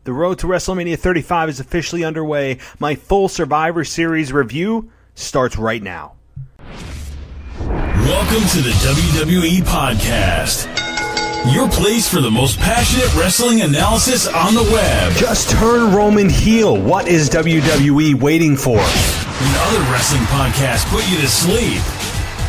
The road to WrestleMania 35 is officially underway. My full Survivor Series review starts right now. Welcome to the WWE Podcast, your place for the most passionate wrestling analysis on the web. Just turn Roman heel. What is WWE waiting for? When other wrestling podcasts put you to sleep,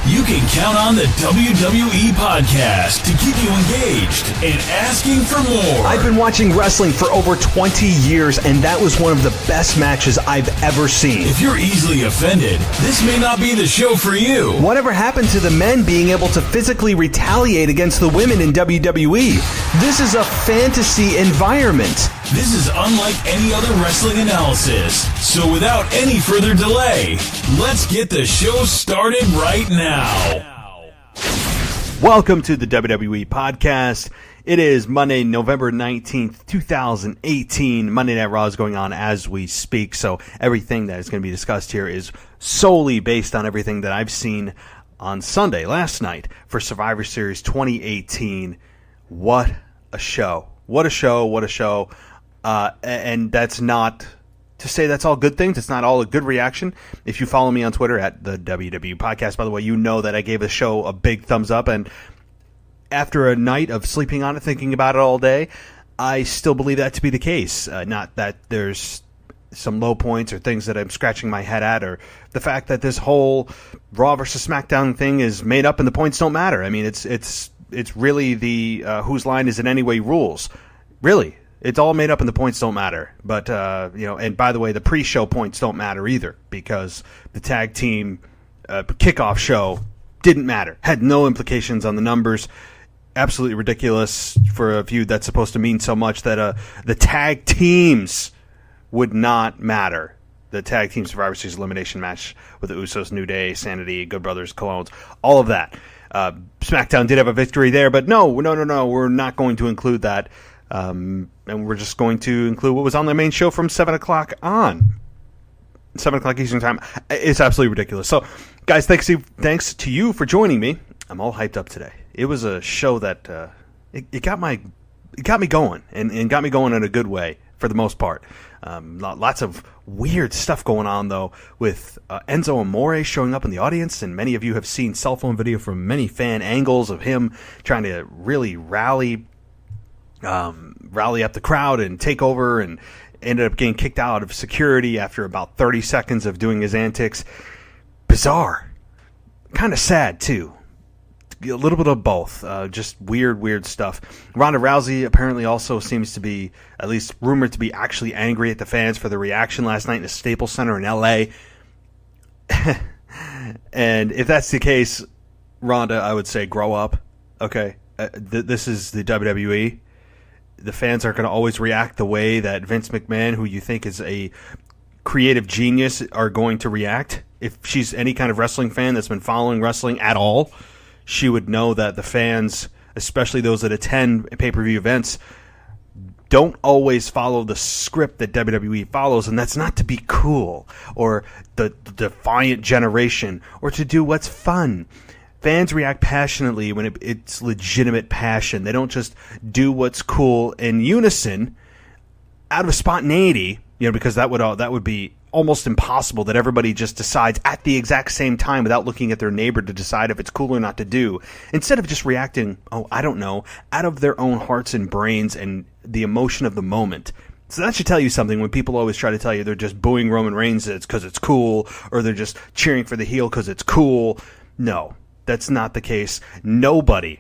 you can count on the WWE Podcast to keep you engaged and asking for more. I've been watching wrestling for over 20 years, and that was one of the best matches I've ever seen. If you're easily offended, this may not be the show for you. Whatever happened to the men being able to physically retaliate against the women in WWE? This is a fantasy environment. This is unlike any other wrestling analysis. So without any further delay, let's get the show started right now. Welcome to the WWE Podcast. It is Monday, November 19th, 2018. Monday Night Raw is going on as we speak, so everything that is going to be discussed here is solely based on everything that I've seen on Sunday, last night, for Survivor Series 2018. What a show. What a show, what a show. And that's not to say that's all good things. It's not all a good reaction. If you follow me on Twitter at the WWE Podcast, by the way, you know that I gave the show a big thumbs up. And after a night of sleeping on it, thinking about it all day, I still believe that to be the case. Not that there's some low points or things that I'm scratching my head at, or the fact that this whole Raw versus SmackDown thing is made up and the points don't matter. I mean, it's really the whose line is it anyway rules. Really. It's all made up and the points don't matter. But, and by the way, the pre-show points don't matter either, because the tag team kickoff show didn't matter. Had no implications on the numbers. Absolutely ridiculous for a feud that's supposed to mean so much that the tag teams would not matter. The tag team Survivor Series elimination match with the Usos, New Day, Sanity, Good Brothers, Colognes, all of that. SmackDown did have a victory there, but no, we're not going to include that. And we're just going to include what was on the main show from 7 o'clock on. 7 o'clock Eastern Time. It's absolutely ridiculous. So, guys, thanks to you for joining me. I'm all hyped up today. It was a show that it got me going, and got me going in a good way for the most part. Lots of weird stuff going on, though, with Enzo Amore showing up in the audience, and many of you have seen cell phone video from many fan angles of him trying to really rally up the crowd and take over, and ended up getting kicked out of security after about 30 seconds of doing his antics. Bizarre. Kind of sad, too. A little bit of both. Just weird stuff. Ronda Rousey apparently also seems to be, at least rumored to be, actually angry at the fans for the reaction last night in the Staples Center in L.A. And if that's the case, Ronda, I would say grow up. Okay? This is the WWE. The fans aren't going to always react the way that Vince McMahon, who you think is a creative genius, are going to react. If she's any kind of wrestling fan that's been following wrestling at all, she would know that the fans, especially those that attend pay-per-view events, don't always follow the script that WWE follows, and that's not to be cool or the defiant generation or to do what's fun. Fans react passionately when it's legitimate passion. They don't just do what's cool in unison out of spontaneity, because that would be almost impossible that everybody just decides at the exact same time without looking at their neighbor to decide if it's cool or not to do. Instead of just reacting, out of their own hearts and brains and the emotion of the moment. So that should tell you something when people always try to tell you they're just booing Roman Reigns because it's cool, or they're just cheering for the heel because it's cool. No. That's not the case. Nobody,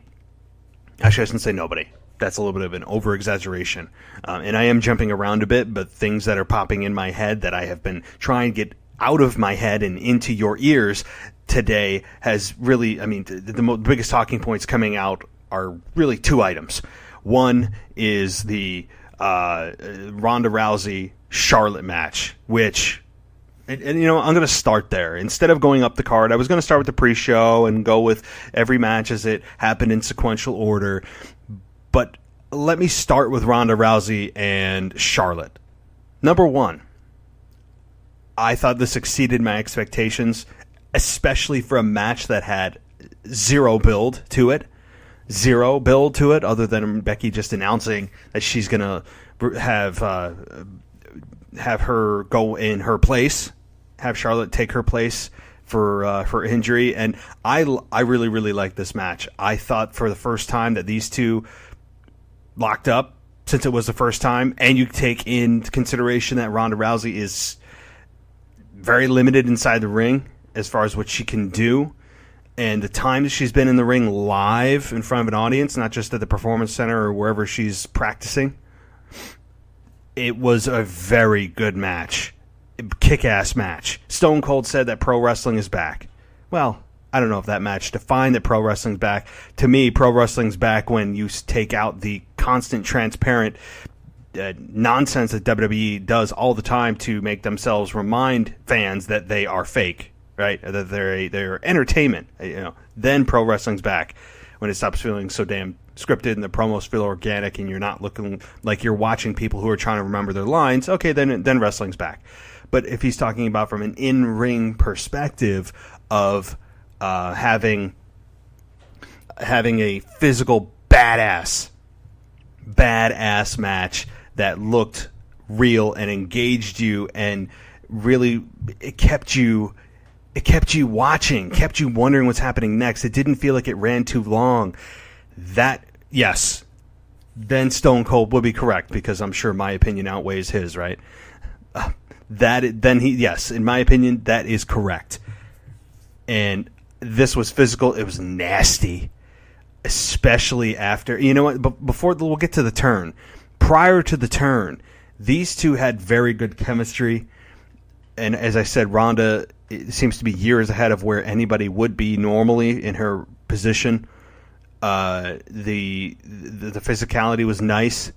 actually I shouldn't say nobody, that's a little bit of an over-exaggeration. And I am jumping around a bit, but things that are popping in my head that I have been trying to get out of my head and into your ears today has really, the biggest talking points coming out are really two items. One is the Ronda Rousey Charlotte match, which... And I'm going to start there. Instead of going up the card, I was going to start with the pre-show and go with every match as it happened in sequential order. But let me start with Ronda Rousey and Charlotte. Number one, I thought this exceeded my expectations, especially for a match that had zero build to it, other than Becky just announcing that she's going to have her go in her place, have Charlotte take her place for injury. And I really, really like this match. I thought for the first time that these two locked up, since it was the first time, and you take into consideration that Ronda Rousey is very limited inside the ring as far as what she can do, and the time that she's been in the ring live in front of an audience, not just at the Performance Center or wherever she's practicing, it was a very good match. Kick-ass match. Stone Cold said that pro wrestling is back. Well, I don't know if that match defined that pro wrestling's back. To me, pro wrestling's back when you take out the constant, transparent nonsense that WWE does all the time to make themselves remind fans that they are fake, right? That they're entertainment. Then pro wrestling's back when it stops feeling so damn scripted and the promos feel organic and you're not looking like you're watching people who are trying to remember their lines. Okay, then wrestling's back. But if he's talking about from an in-ring perspective of having a physical badass match that looked real and engaged you and really it kept you watching, kept you wondering what's happening next. It didn't feel like it ran too long. Yes, then Stone Cold would be correct, because I'm sure my opinion outweighs his, right? Yes, in my opinion, that is correct. And this was physical. It was nasty, especially after. You know what? Before we'll get to the turn. Prior to the turn, these two had very good chemistry. And as I said, Ronda seems to be years ahead of where anybody would be normally in her position. The physicality was nice.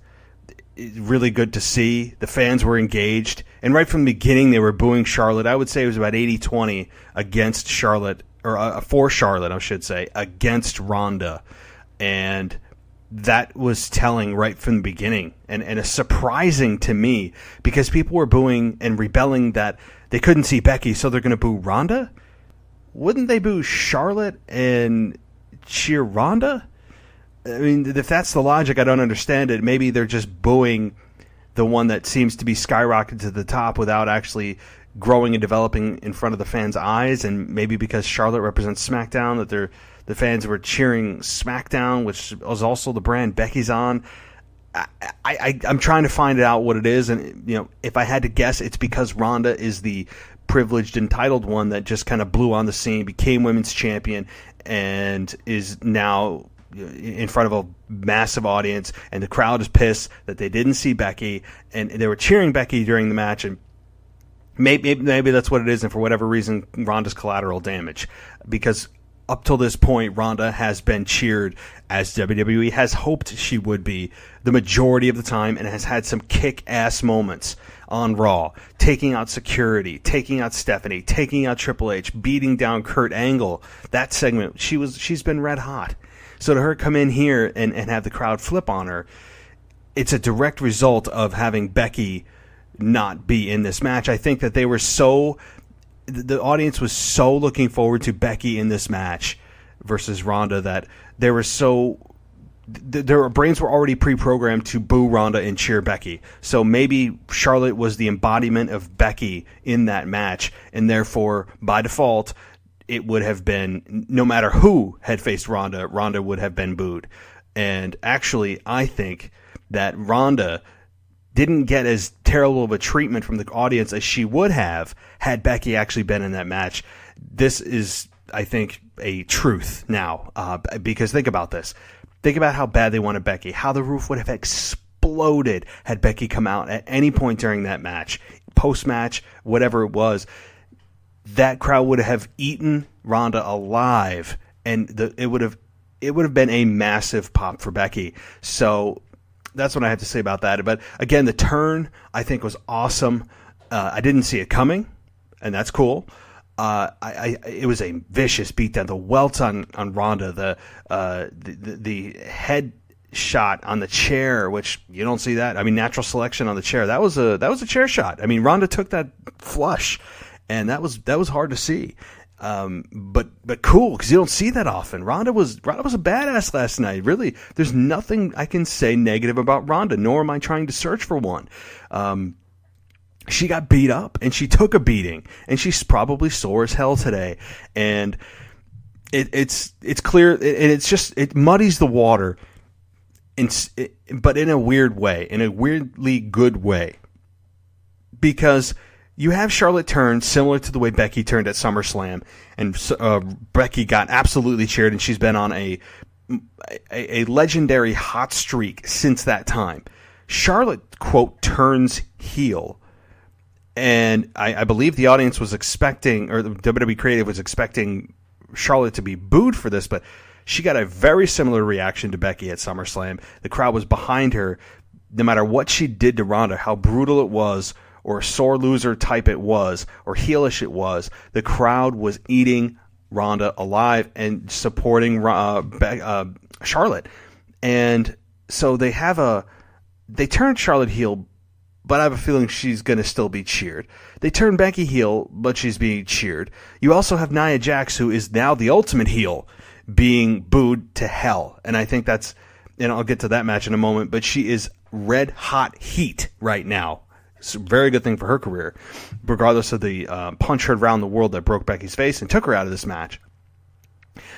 Really good to see. The fans were engaged. And right from the beginning, they were booing Charlotte. I would say it was about 80-20 against Charlotte, or for Charlotte, I should say, against Ronda. And that was telling right from the beginning. And it's surprising to me, because people were booing and rebelling that they couldn't see Becky, so they're going to boo Ronda? Wouldn't they boo Charlotte and cheer Ronda? I mean, if that's the logic, I don't understand it. Maybe they're just booing the one that seems to be skyrocketed to the top without actually growing and developing in front of the fans' eyes. And maybe because Charlotte represents SmackDown, that the fans were cheering SmackDown, which was also the brand Becky's on. I'm trying to find out what it is, and if I had to guess, it's because Ronda is the privileged, entitled one that just kind of blew on the scene, became women's champion, and is now in front of a massive audience, and the crowd is pissed that they didn't see Becky, and they were cheering Becky during the match, and maybe that's what it is, and for whatever reason, Ronda's collateral damage, because up till this point, Ronda has been cheered as WWE has hoped she would be the majority of the time, and has had some kick-ass moments on Raw, taking out security, taking out Stephanie, taking out Triple H, beating down Kurt Angle. That segment, she's been red hot. So to her come in here and have the crowd flip on her, it's a direct result of having Becky not be in this match. I think that the audience was so looking forward to Becky in this match versus Ronda that their brains were already pre-programmed to boo Ronda and cheer Becky. So maybe Charlotte was the embodiment of Becky in that match, and therefore, by default, it would have been, no matter who had faced Ronda, Ronda would have been booed. And actually, I think that Ronda didn't get as terrible of a treatment from the audience as she would have had Becky actually been in that match. This is, I think, a truth now, because think about this. Think about how bad they wanted Becky, how the roof would have exploded had Becky come out at any point during that match, post-match, whatever it was. That crowd would have eaten Ronda alive, and it would have been a massive pop for Becky. So that's what I have to say about that. But again, the turn I think was awesome. I didn't see it coming, and that's cool. It was a vicious beatdown. The welts on Ronda, the head shot on the chair, which you don't see that. I mean, natural selection on the chair. That was a chair shot. I mean, Ronda took that flush. And that was hard to see. But cool, because you don't see that often. Ronda was a badass last night. Really, there's nothing I can say negative about Ronda, nor am I trying to search for one. She got beat up, and she took a beating, and she's probably sore as hell today. And it's clear, and it muddies the water, but in a weird way, in a weirdly good way, because you have Charlotte turn similar to the way Becky turned at SummerSlam, and Becky got absolutely cheered, and she's been on a legendary hot streak since that time. Charlotte, quote, turns heel, and I believe the audience was expecting, or the WWE Creative was expecting Charlotte to be booed for this, but she got a very similar reaction to Becky at SummerSlam. The crowd was behind her, no matter what she did to Ronda, how brutal it was, or sore loser type it was, or heelish it was. The crowd was eating Ronda alive and supporting Charlotte. And so they turned Charlotte heel, but I have a feeling she's going to still be cheered. They turned Becky heel, but she's being cheered. You also have Nia Jax, who is now the ultimate heel, being booed to hell. And I think that's, and I'll get to that match in a moment, but she is red hot heat right now. It's a very good thing for her career, regardless of the punch heard around the world that broke Becky's face and took her out of this match.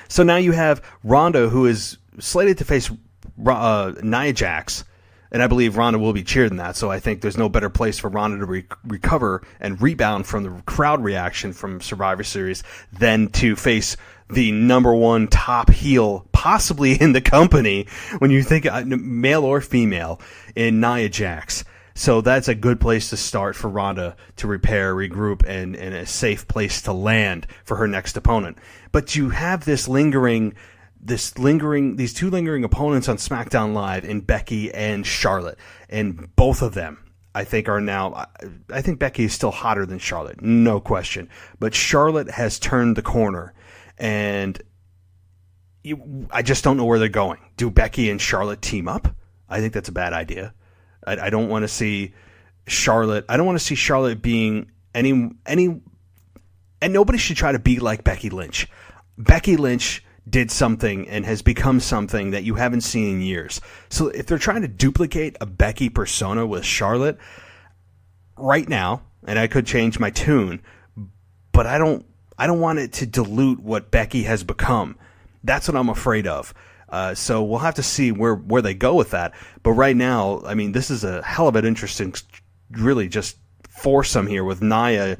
So now you have Ronda, who is slated to face Nia Jax, and I believe Ronda will be cheered in that, so I think there's no better place for Ronda to recover and rebound from the crowd reaction from Survivor Series than to face the number one top heel possibly in the company, when you think male or female, in Nia Jax. So that's a good place to start for Ronda to repair, regroup, and a safe place to land for her next opponent. But you have these two lingering opponents on SmackDown Live in Becky and Charlotte. And both of them, I think, are now, I think Becky is still hotter than Charlotte, no question. But Charlotte has turned the corner, and I just don't know where they're going. Do Becky and Charlotte team up? I think that's a bad idea. I don't want to see Charlotte. I don't want to see Charlotte being any, and nobody should try to be like Becky Lynch. Becky Lynch did something and has become something that you haven't seen in years. So if they're trying to duplicate a Becky persona with Charlotte right now, and I could change my tune, but I don't want it to dilute what Becky has become. That's what I'm afraid of. So we'll have to see where they go with that. But right now, I mean, this is a hell of an interesting, really just foursome here with Nia,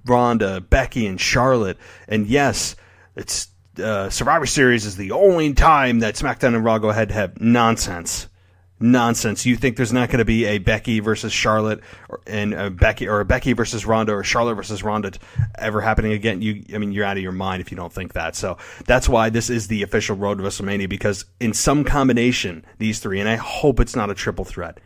Ronda, Becky, and Charlotte. And yes, it's Survivor Series is the only time that SmackDown and Raw go head to head. Nonsense. You think there's not going to be a Becky versus Charlotte, or a Becky versus Ronda, or Charlotte versus Ronda ever happening again? You're out of your mind if you don't think that. So that's why this is the official road to WrestleMania, because in some combination, these three, and I hope it's not a triple threat.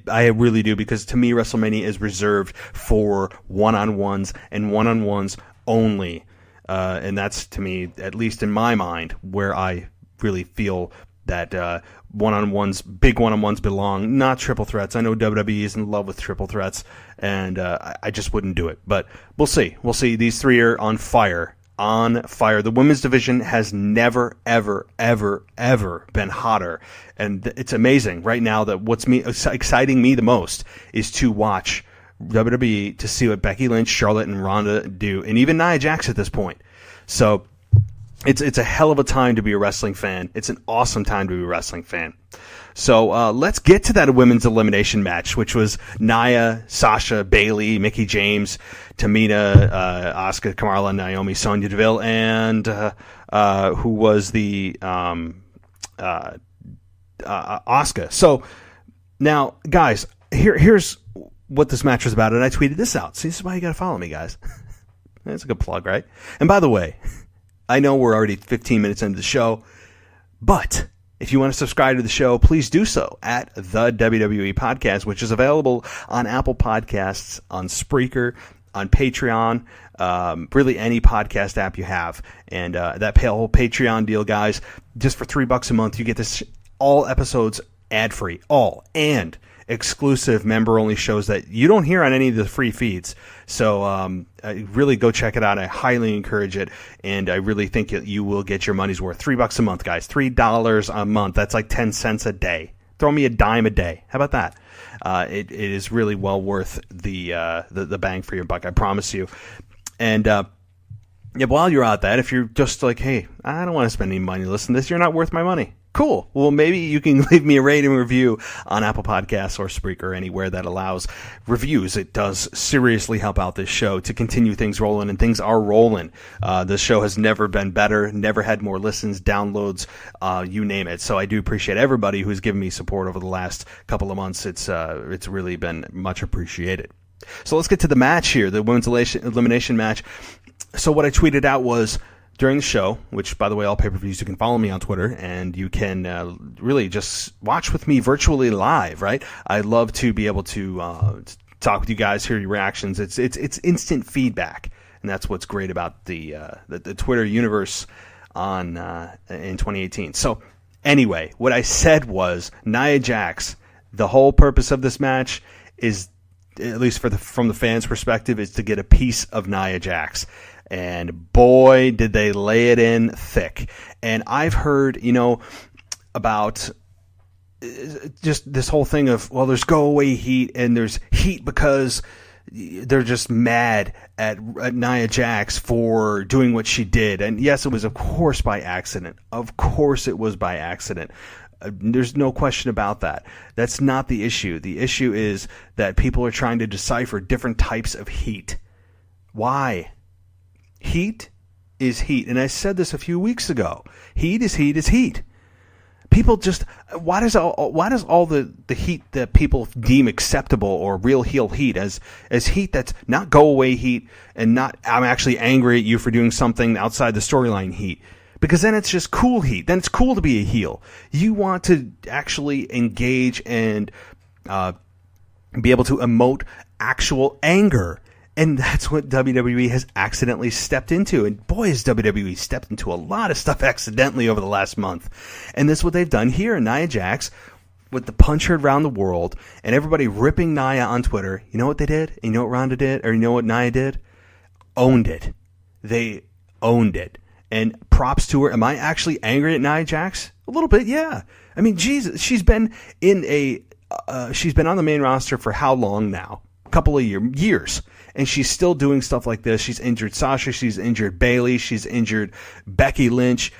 I really do, because to me, WrestleMania is reserved for one-on-ones and one-on-ones only. And that's, to me, at least in my mind, where I really feel that big one-on-ones belong, not triple threats. I know WWE is in love with triple threats, and I just wouldn't do it. But we'll see. These three are on fire. The women's division has never, ever, ever, ever been hotter. And it's amazing right now that what's exciting me the most is to watch WWE, to see what Becky Lynch, Charlotte, and Ronda do, and even Nia Jax at this point. So it's a hell of a time to be a wrestling fan. It's an awesome time to be a wrestling fan. So let's get to that women's elimination match, which was Nia, Sasha, Bayley, Mickie James, Tamina, Asuka, Carmella, Naomi, Sonya Deville, and who was the Asuka. So now, guys, here's what this match was about, and I tweeted this out. See, this is why you got to follow me, guys. That's a good plug, right? And by the way, I know we're already 15 minutes into the show, but if you want to subscribe to the show, please do so at the WWE Podcast, which is available on Apple Podcasts, on Spreaker, on Patreon, really any podcast app you have. And that whole Patreon deal, guys, just for $3 a month, you get this all episodes ad-free, all. And exclusive member-only shows that you don't hear on any of the free feeds. So really go check it out. I highly encourage it, and I really think you will get your money's worth. $3 a month, guys. $3 a month. That's like 10 cents a day. Throw me a dime a day. How about that? It is really well worth the bang for your buck, I promise you. And while you're out that, if you're just like, hey, I don't want to spend any money to listen to this, you're not worth my money. Cool. Well, maybe you can leave me a rating and review on Apple Podcasts or Spreaker, anywhere that allows reviews. It does seriously help out this show to continue things rolling, and things are rolling. This show has never been better, never had more listens, downloads, you name it. So I do appreciate everybody who's given me support over the last couple of months. It's really been much appreciated. So let's get to the match here, the women's elimination match. So what I tweeted out was, during the show, which, by the way, all pay-per-views, you can follow me on Twitter, and you can really just watch with me virtually live, right? I love to be able to talk with you guys, hear your reactions. It's instant feedback, and that's what's great about the Twitter universe in 2018. So anyway, what I said was, Nia Jax, the whole purpose of this match is, at least from the fans' perspective, is to get a piece of Nia Jax. And boy, did they lay it in thick. And I've heard, about just this whole thing of, well, there's go away heat, and there's heat because they're just mad at Nia Jax for doing what she did. And yes, it was, of course, by accident. Of course it was by accident. There's no question about that. That's not the issue. The issue is that people are trying to decipher different types of heat. Why? Heat is heat. And I said this a few weeks ago. Heat is heat is heat. People just, why does all the heat that people deem acceptable or real heel heat as heat that's not go away heat, and not I'm actually angry at you for doing something outside the storyline heat? Because then it's just cool heat. Then it's cool to be a heel. You want to actually engage and be able to emote actual anger. And that's what WWE has accidentally stepped into. And boy, has WWE stepped into a lot of stuff accidentally over the last month. And this is what they've done here. Nia Jax, with the punch heard around the world, and everybody ripping Nia on Twitter. You know what they did? You know what Ronda did? Or you know what Nia did? Owned it. They owned it. And props to her. Am I actually angry at Nia Jax? A little bit, yeah. I mean, Jesus, she's been on the main roster for how long now? A couple of years. And she's still doing stuff like this. She's injured Sasha. She's injured Bayley. She's injured Becky Lynch.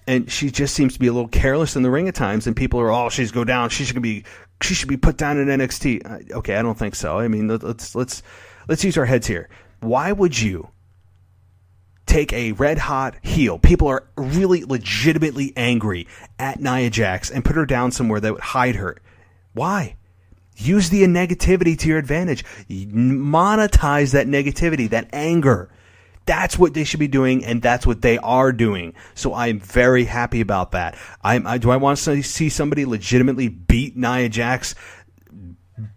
And she just seems to be a little careless in the ring at times. And people are, she's go down. She should be put down in NXT. Okay, I don't think so. I mean, let's use our heads here. Why would you take a red hot heel? People are really legitimately angry at Nia Jax, and put her down somewhere that would hide her. Why? Use the negativity to your advantage. Monetize that negativity, that anger. That's what they should be doing, and that's what they are doing. So I'm very happy about that. Do I want to see somebody legitimately beat Nia Jax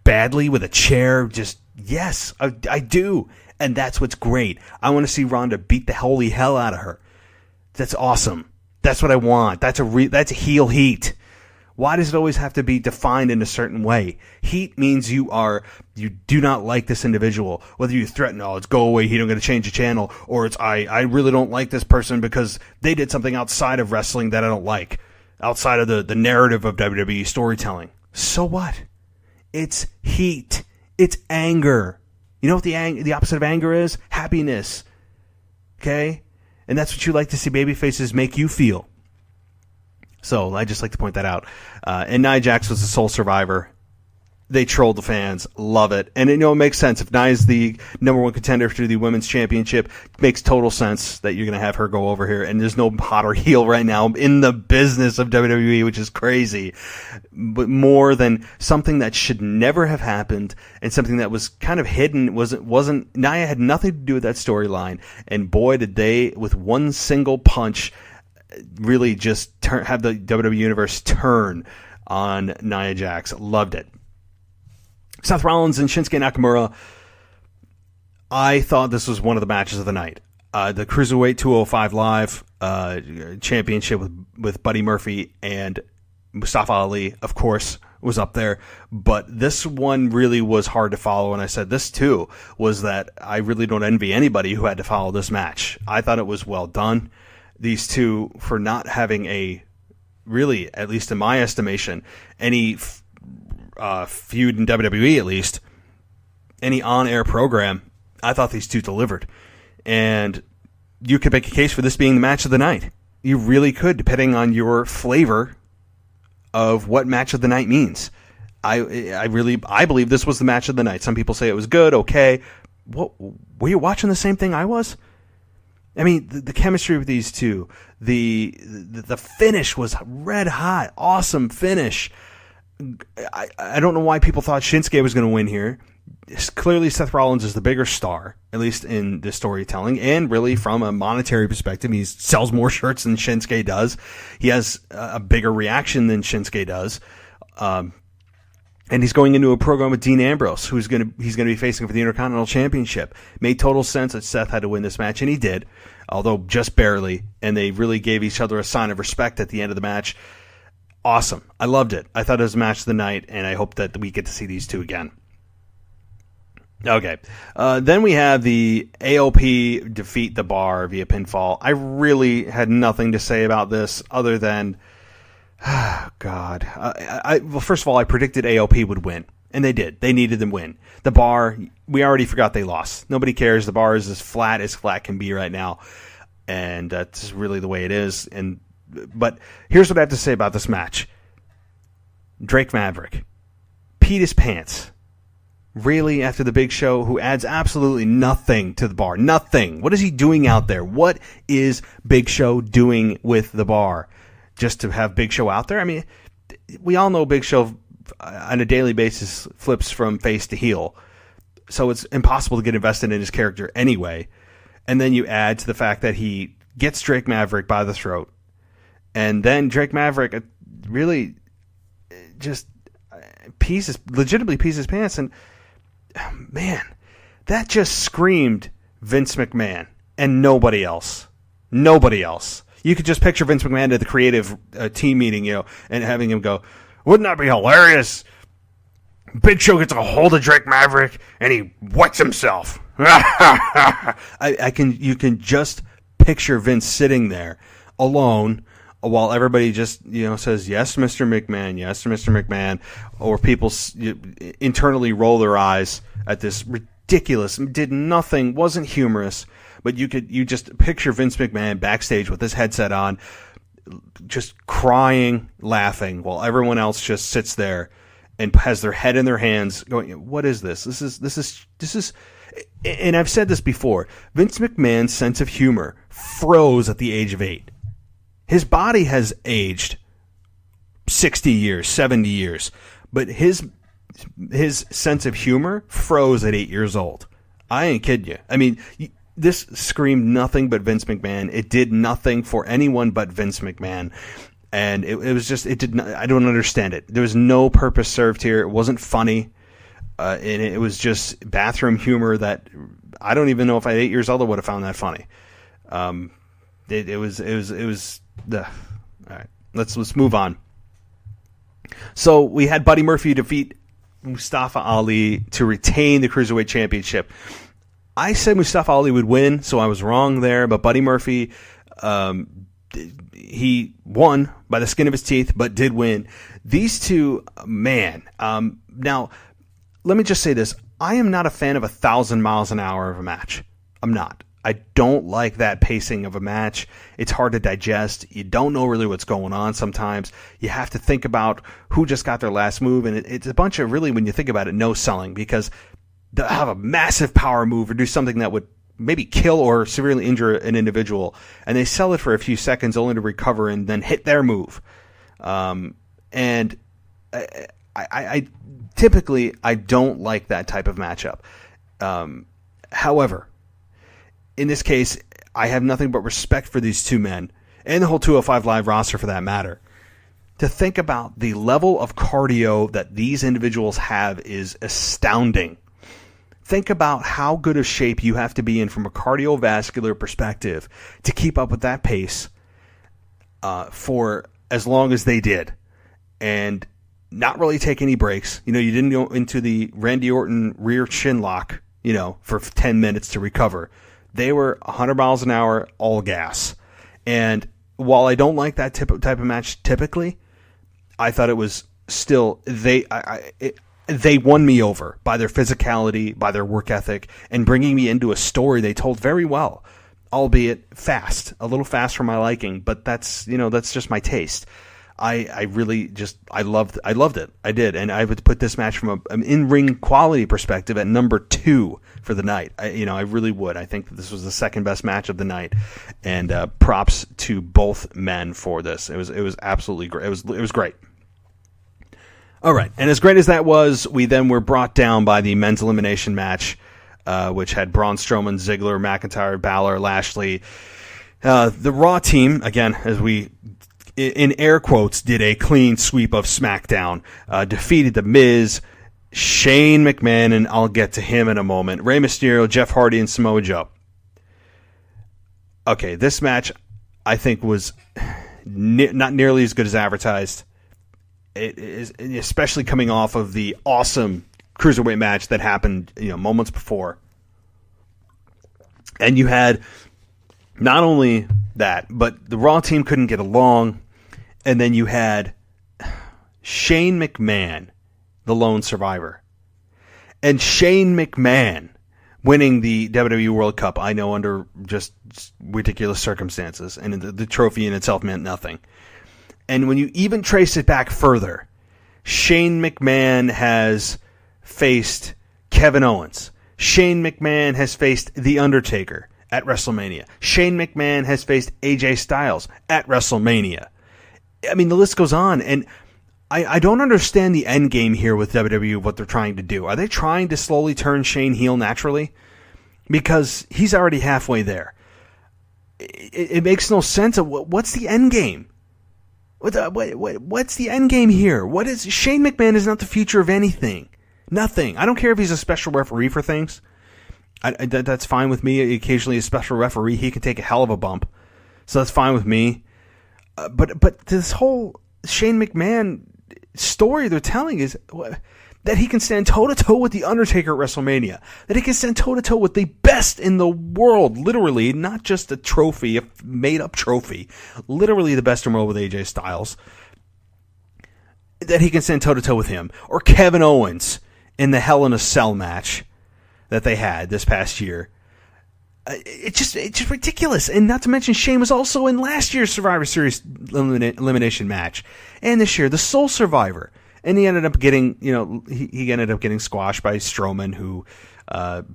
badly with a chair? Just, yes, I do. And that's what's great. I want to see Ronda beat the holy hell out of her. That's awesome. That's what I want. That's that's heel heat. Why does it always have to be defined in a certain way? Heat means you do not like this individual. Whether you threaten, it's go away, he don't get to change the channel, or it's I really don't like this person because they did something outside of wrestling that I don't like, outside of the narrative of WWE storytelling. So what? It's heat. It's anger. You know what the opposite of anger is? Happiness. Okay? And that's what you like to see babyfaces make you feel. So I just like to point that out. And Nia Jax was the sole survivor. They trolled the fans. Love it. And it makes sense. If Nia's the number one contender to the women's championship, it makes total sense that you're going to have her go over here. And there's no hotter heel right now in the business of WWE, which is crazy. But more than something that should never have happened, and something that was kind of hidden. Wasn't Nia had nothing to do with that storyline. And boy, did they, with one single punch, really just have the WWE Universe turn on Nia Jax. Loved it. Seth Rollins and Shinsuke Nakamura. I thought this was one of the matches of the night. The Cruiserweight 205 Live championship with Buddy Murphy and Mustafa Ali, of course, was up there, but this one really was hard to follow, and I said this too, was that I really don't envy anybody who had to follow this match. I thought it was well done. These two, for not having a, really, at least in my estimation, any feud in WWE, at least, any on-air program, I thought these two delivered. And you could make a case for this being the match of the night. You really could, depending on your flavor of what match of the night means. I believe this was the match of the night. Some people say it was good, okay. What, were you watching the same thing I was? I mean, the chemistry with these two, the finish was red hot, awesome finish. I don't know why people thought Shinsuke was going to win here. Clearly, Seth Rollins is the bigger star, at least in the storytelling, and really from a monetary perspective, he sells more shirts than Shinsuke does. He has a bigger reaction than Shinsuke does, and he's going into a program with Dean Ambrose, he's going to be facing for the Intercontinental Championship. Made total sense that Seth had to win this match, and he did, although just barely. And they really gave each other a sign of respect at the end of the match. Awesome, I loved it. I thought it was a match of the night, and I hope that we get to see these two again. Okay, then we have the AOP defeat the Bar via pinfall. I really had nothing to say about this other than, God. Well, first of all, I predicted AOP would win, and they did. They needed them to win. The Bar, we already forgot they lost. Nobody cares. The Bar is as flat can be right now, and that's really the way it is. But here's what I have to say about this match. Drake Maverick peed his pants. Really, after the Big Show, who adds absolutely nothing to the Bar. Nothing. What is he doing out there? What is Big Show doing with the Bar? Just to have Big Show out there? I mean, we all know Big Show on a daily basis flips from face to heel. So it's impossible to get invested in his character anyway. And then you add to the fact that he gets Drake Maverick by the throat. And then Drake Maverick really just legitimately pees his pants. And man, that just screamed Vince McMahon and nobody else. Nobody else. You could just picture Vince McMahon at the creative team meeting, and having him go, "Wouldn't that be hilarious? Big Show gets a hold of Drake Maverick and he wets himself." You can just picture Vince sitting there alone while everybody just says, "Yes, Mr. McMahon, yes, Mr. McMahon," or people internally roll their eyes at this ridiculous, did nothing, wasn't humorous, but you just picture Vince McMahon backstage with his headset on, just crying, laughing, while everyone else just sits there and has their head in their hands, going, "What is this? This is." And I've said this before. Vince McMahon's sense of humor froze at the age of 8. His body has aged 60 years, 70 years, but his sense of humor froze at 8 years old. I ain't kidding you. I mean, this screamed nothing but Vince McMahon. It did nothing for anyone but Vince McMahon. And it was just, it did not, I don't understand it. There was no purpose served here. It wasn't funny. And it was just bathroom humor that I don't even know if at 8 years old I would have found that funny. It was all right. Let's move on. So we had Buddy Murphy defeat Mustafa Ali to retain the Cruiserweight Championship. I said Mustafa Ali would win, so I was wrong there. But Buddy Murphy, he won by the skin of his teeth, but did win. These two, man. Now, let me just say this. I am not a fan of 1,000 miles an hour of a match. I'm not. I don't like that pacing of a match. It's hard to digest. You don't know really what's going on sometimes. You have to think about who just got their last move. And it's a bunch of, really, when you think about it, no selling. Because they'll have a massive power move or do something that would maybe kill or severely injure an individual. And they sell it for a few seconds only to recover and then hit their move. And I typically, I don't like that type of matchup. However, in this case, I have nothing but respect for these two men, and the whole 205 Live roster for that matter. To think about the level of cardio that these individuals have is astounding. Think about how good of shape you have to be in from a cardiovascular perspective to keep up with that pace for as long as they did. And not really take any breaks. You didn't go into the Randy Orton rear chin lock, for 10 minutes to recover. They were 100 miles an hour, all gas. And while I don't like that type of match typically, I thought it was still, they won me over by their physicality, by their work ethic, and bringing me into a story they told very well, albeit fast, a little fast for my liking, but that's just my taste. I really just, I loved it. I did. And I would put this match from an in-ring quality perspective at number 2 for the night. I really would. I think that this was the second best match of the night, and props to both men for this. It was absolutely great. It was great. All right. And as great as that was, we then were brought down by the men's elimination match, which had Braun Strowman, Ziggler, McIntyre, Balor, Lashley. The Raw team, again, as we, in air quotes, did a clean sweep of SmackDown, defeated The Miz, Shane McMahon, and I'll get to him in a moment, Rey Mysterio, Jeff Hardy, and Samoa Joe. Okay, this match, I think, was not nearly as good as advertised. It is, especially coming off of the awesome cruiserweight match that happened, moments before. And you had not only that, but the Raw team couldn't get along. And then you had Shane McMahon, the lone survivor. And Shane McMahon winning the WWE World Cup, I know, under just ridiculous circumstances. And the trophy in itself meant nothing. And when you even trace it back further, Shane McMahon has faced Kevin Owens. Shane McMahon has faced The Undertaker at WrestleMania. Shane McMahon has faced AJ Styles at WrestleMania. I mean, the list goes on, and I don't understand the end game here with WWE, what they're trying to do. Are they trying to slowly turn Shane heel naturally? Because he's already halfway there. It makes no sense. What's the end game? What's the end game here? Shane McMahon is not the future of anything. Nothing. I don't care if he's a special referee for things. That's fine with me. Occasionally a special referee, he can take a hell of a bump. So that's fine with me. But this whole Shane McMahon story they're telling is that he can stand toe-to-toe with The Undertaker at WrestleMania. That he can stand toe-to-toe with the best in the world, literally, not just a trophy, a made-up trophy. Literally the best in the world with AJ Styles. That he can stand toe-to-toe with him. Or Kevin Owens in the Hell in a Cell match that they had this past year. It's just ridiculous. And not to mention, Shane was also in last year's Survivor Series elimination match. And this year, the sole survivor. And he ended up getting, he ended up getting squashed by Strowman, who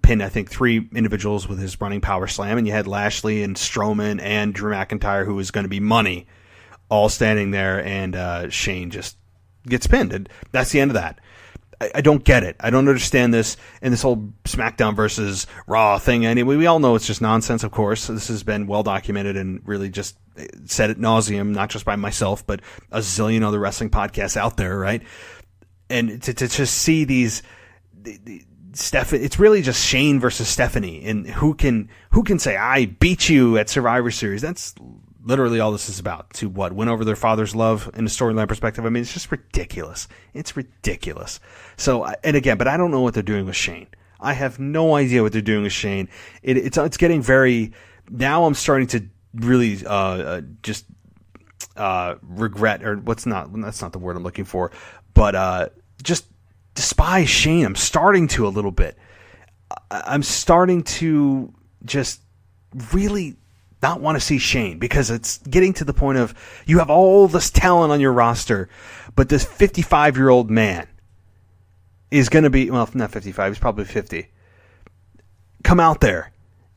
pinned, I think, 3 individuals with his running power slam. And you had Lashley and Strowman and Drew McIntyre, who was going to be money, all standing there. And Shane just gets pinned. And that's the end of that. I don't get it. I don't understand this and this whole SmackDown versus Raw thing. Anyway, we all know it's just nonsense, of course. This has been well documented and really just said ad nauseum, not just by myself, but a zillion other wrestling podcasts out there, right? And to just see these, it's really just Shane versus Stephanie, and who can say I beat you at Survivor Series. That's literally all this is about. To win over their father's love in a storyline perspective. I mean, it's just ridiculous. It's ridiculous. So, and again, but I don't know what they're doing with Shane. I have no idea what they're doing with Shane. It's getting very. Now I'm starting to really just regret, or that's not the word I'm looking for, but just despise Shane. I'm starting to a little bit. I'm starting to just really not want to see Shane, because it's getting to the point of you have all this talent on your roster, but this 55-year-old man is going to be, well, not 55, he's probably 50. Come out there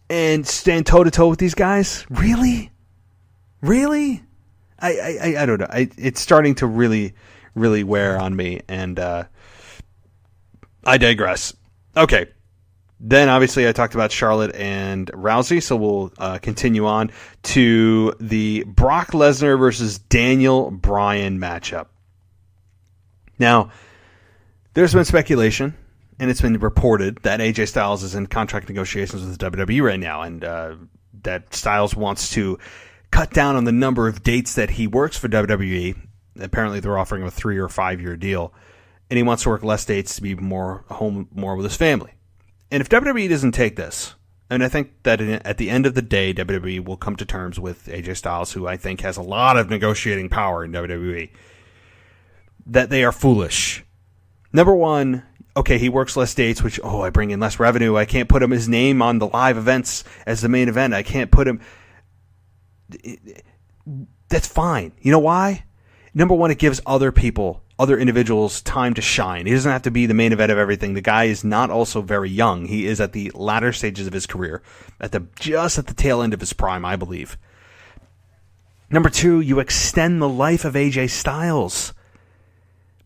and stand toe-to-toe with these guys? Really? Really? I don't know. It's starting to really, really wear on me, and I digress. Okay. Then, obviously, I talked about Charlotte and Rousey, so we'll continue on to the Brock Lesnar versus Daniel Bryan matchup. Now, there's been speculation, and it's been reported, that AJ Styles is in contract negotiations with the WWE right now, and that Styles wants to cut down on the number of dates that he works for WWE Apparently, they're offering him a 3 or 5 year deal, and he wants to work less dates to be more home, more with his family. And if WWE doesn't take this, and I think that at the end of the day, WWE will come to terms with AJ Styles, who I think has a lot of negotiating power in WWE, that they are foolish. Number one, okay, he works less dates, which, I bring in less revenue. I can't put his name on the live events as the main event. I can't put him. That's fine. You know why? Number one, it gives other individuals time to shine. He doesn't have to be the main event of everything. The guy is not also very young. He is at the latter stages of his career, just at the tail end of his prime, I believe. Number two, you extend the life of AJ Styles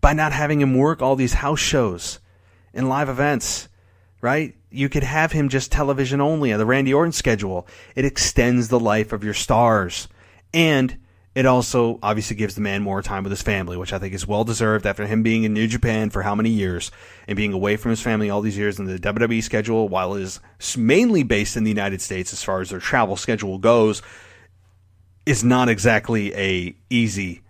by not having him work all these house shows and live events, right? You could have him just television only on the Randy Orton schedule. It extends the life of your stars. And it also obviously gives the man more time with his family, which I think is well-deserved after him being in New Japan for how many years and being away from his family all these years. And the WWE schedule, while it is mainly based in the United States as far as their travel schedule goes, is not exactly a easy,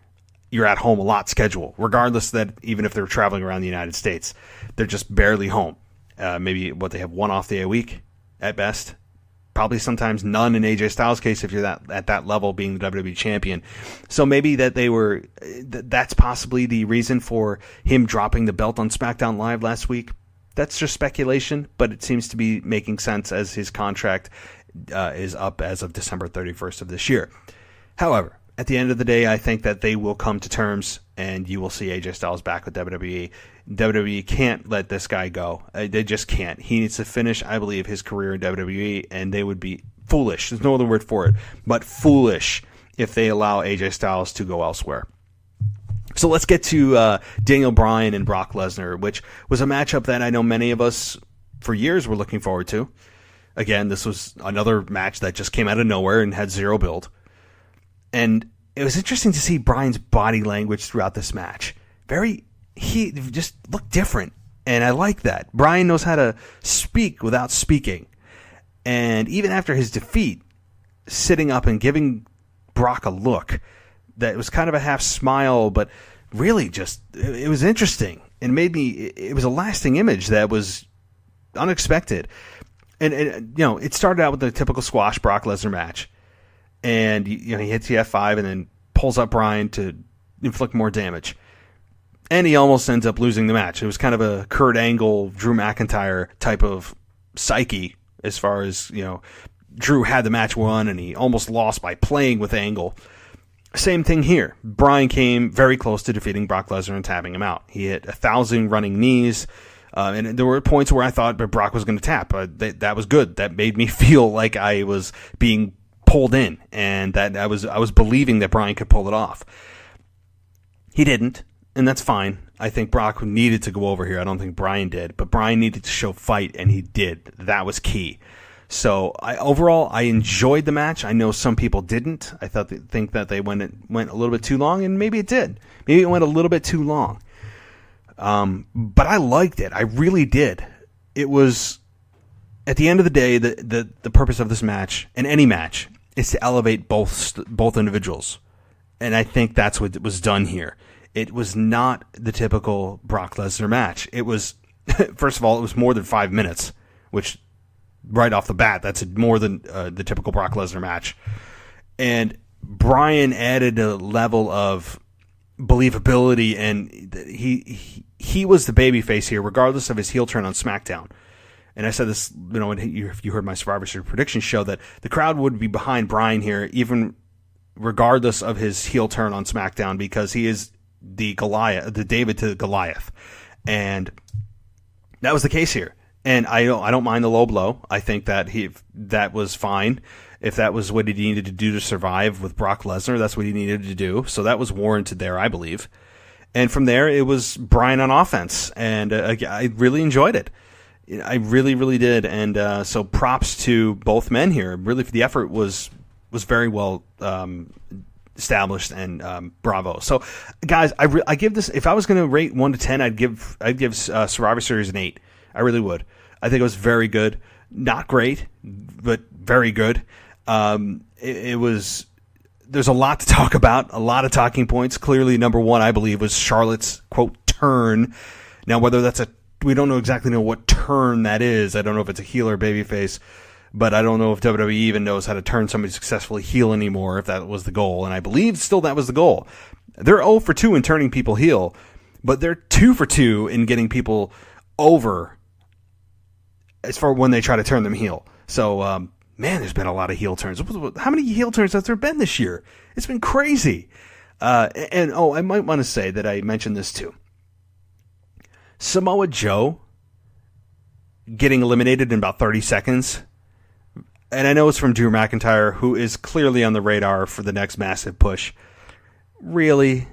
you're at home a lot schedule, regardless that even if they're traveling around the United States, they're just barely home. Maybe they have one off day a week at best. Probably sometimes none in AJ Styles' case if you're at that level, being the WWE champion. So maybe that's possibly the reason for him dropping the belt on SmackDown Live last week. That's just speculation, but it seems to be making sense as his contract is up as of December 31st of this year. However, at the end of the day, I think that they will come to terms, and you will see AJ Styles back with WWE. WWE can't let this guy go. They just can't. He needs to finish, I believe, his career in WWE, and they would be foolish. There's no other word for it, but foolish if they allow AJ Styles to go elsewhere. So let's get to Daniel Bryan and Brock Lesnar, which was a matchup that I know many of us for years were looking forward to. Again, this was another match that just came out of nowhere and had zero build. And it was interesting to see Bryan's body language throughout this match. He just looked different, and I like that. Bryan knows how to speak without speaking. And even after his defeat, sitting up and giving Brock a look that was kind of a half smile, but really just, it was interesting. And it was a lasting image that was unexpected. And it started out with the typical squash Brock Lesnar match. And he hits the F5 and then pulls up Bryan to inflict more damage. And he almost ends up losing the match. It was kind of a Kurt Angle, Drew McIntyre type of psyche as far as, Drew had the match won and he almost lost by playing with Angle. Same thing here. Bryan came very close to defeating Brock Lesnar and tapping him out. He hit 1,000 running knees. And there were points where I thought Brock was going to tap. That was good. That made me feel like I was being pulled in, and that I was believing that Bryan could pull it off. He didn't, and that's fine. I think Brock needed to go over here. I don't think Bryan did, but Bryan needed to show fight, and he did. That was key. So overall, I enjoyed the match. I know some people didn't. I think that they went a little bit too long, and maybe it did. Maybe it went a little bit too long. But I liked it. I really did. It was, at the end of the day, the purpose of this match, and any match, is to elevate both individuals. And I think that's what was done here. It was not the typical Brock Lesnar match. It was, first of all, it was more than 5 minutes, which right off the bat, that's more than the typical Brock Lesnar match. And Bryan added a level of believability, and he was the babyface here, regardless of his heel turn on SmackDown. And I said this, if you heard my Survivor Series prediction show, that the crowd would be behind Bryan here, even regardless of his heel turn on SmackDown, because he is the David to Goliath. And that was the case here. And I don't mind the low blow. I think that that was fine. If that was what he needed to do to survive with Brock Lesnar, that's what he needed to do. So that was warranted there, I believe. And from there, it was Bryan on offense. And I really enjoyed it. I really, really did. And so props to both men here. Really, the effort was very well established, and bravo. So, guys, I give this, if I was going to rate 1 to 10, I'd give Survivor Series an 8. I really would. I think it was very good. Not great, but very good. It was there's a lot to talk about, a lot of talking points. Clearly, number one, I believe, was Charlotte's, quote, turn. Now, whether we don't exactly know what turn that is. I don't know if it's a heel or babyface, but I don't know if WWE even knows how to turn somebody successfully heel anymore, if that was the goal. And I believe still that was the goal. They're 0 for 2 in turning people heel, but they're 2 for 2 in getting people over as far when they try to turn them heel. So, man, there's been a lot of heel turns. How many heel turns has there been this year? It's been crazy. I might want to say that I mentioned this too. Samoa Joe getting eliminated in about 30 seconds. And I know it's from Drew McIntyre, who is clearly on the radar for the next massive push. Really?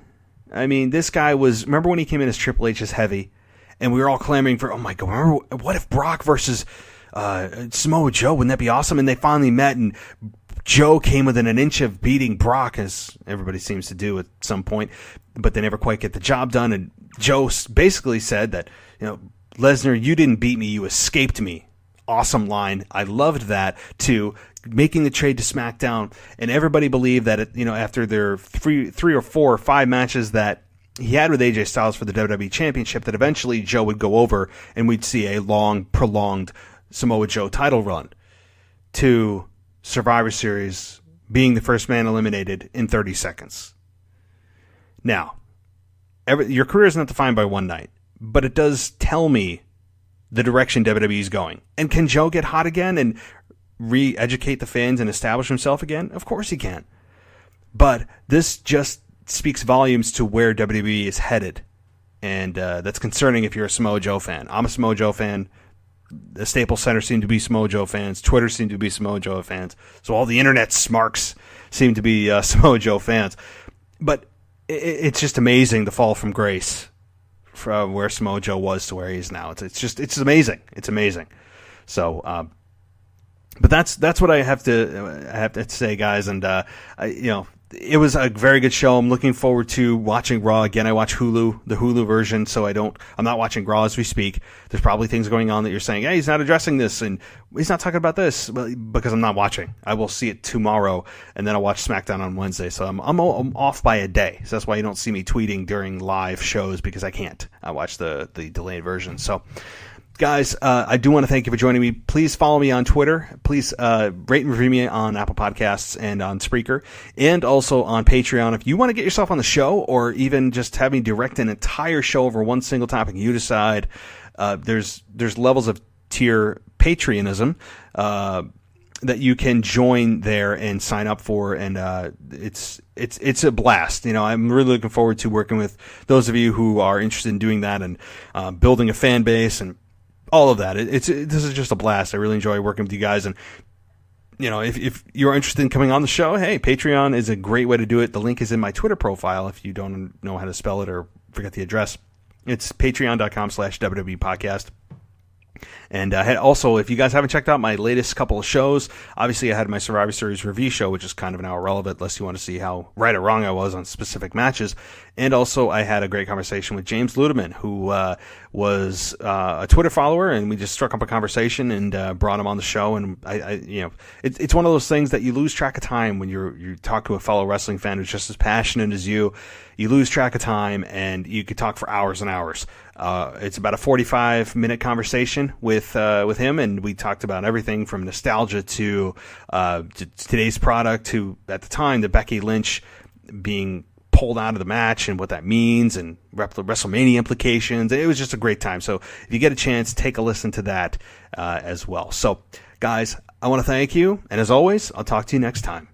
I mean, this guy remember when he came in as Triple H's heavy? And we were all clamoring for, oh my God, remember, what if Brock versus Samoa Joe? Wouldn't that be awesome? And they finally met, and Joe came within an inch of beating Brock, as everybody seems to do at some point, but they never quite get the job done. And Joe basically said that, Lesnar, you didn't beat me, you escaped me. Awesome line. I loved that, too. Making the trade to SmackDown, and everybody believed that, after their three or four or five matches that he had with AJ Styles for the WWE Championship, that eventually Joe would go over and we'd see a long, prolonged Samoa Joe title run, to Survivor Series being the first man eliminated in 30 seconds. Now, your career is not defined by one night, but it does tell me the direction WWE is going. And can Joe get hot again and re-educate the fans and establish himself again? Of course he can. But this just speaks volumes to where WWE is headed. And that's concerning if you're a Samoa Joe fan. I'm a Samoa Joe fan. The Staples Center seem to be Samoa Joe fans. Twitter seem to be Samoa Joe fans. So all the internet smarks seem to be Samoa Joe fans. But it's just amazing the fall from grace from where Samoa Joe was to where he is now. It's amazing. It's amazing. So, but that's what I have to say, guys. And it was a very good show. I'm looking forward to watching Raw again. I watch Hulu, the Hulu version, so I'm not watching Raw as we speak. There's probably things going on that you're saying, hey, he's not addressing this and he's not talking about this, because I'm not watching. I will see it tomorrow, and then I'll watch SmackDown on Wednesday. So I'm off by a day. So that's why you don't see me tweeting during live shows, because I can't. I watch the delayed version. So, guys, I do want to thank you for joining me. Please follow me on Twitter. Please rate and review me on Apple Podcasts and on Spreaker, and also on Patreon. If you want to get yourself on the show, or even just have me direct an entire show over one single topic, you decide. There's levels of tier Patreonism that you can join there and sign up for, and it's a blast. I'm really looking forward to working with those of you who are interested in doing that and building a fan base and all of that. This is just a blast. I really enjoy working with you guys. And, if you're interested in coming on the show, hey, Patreon is a great way to do it. The link is in my Twitter profile if you don't know how to spell it or forget the address. It's patreon.com/WWE podcast. And also, if you guys haven't checked out my latest couple of shows, obviously I had my Survivor Series review show, which is kind of now irrelevant unless you want to see how right or wrong I was on specific matches. And also, I had a great conversation with James Ludeman, who was a Twitter follower, and we just struck up a conversation and brought him on the show. And it's one of those things that you lose track of time when you talk to a fellow wrestling fan who's just as passionate as you. You lose track of time, and you could talk for hours and hours. It's about a 45-minute conversation with him, and we talked about everything from nostalgia to today's product, to, at the time, the Becky Lynch being pulled out of the match and what that means, and WrestleMania implications. It was just a great time. So if you get a chance, take a listen to that as well. So, guys, I want to thank you, and as always, I'll talk to you next time.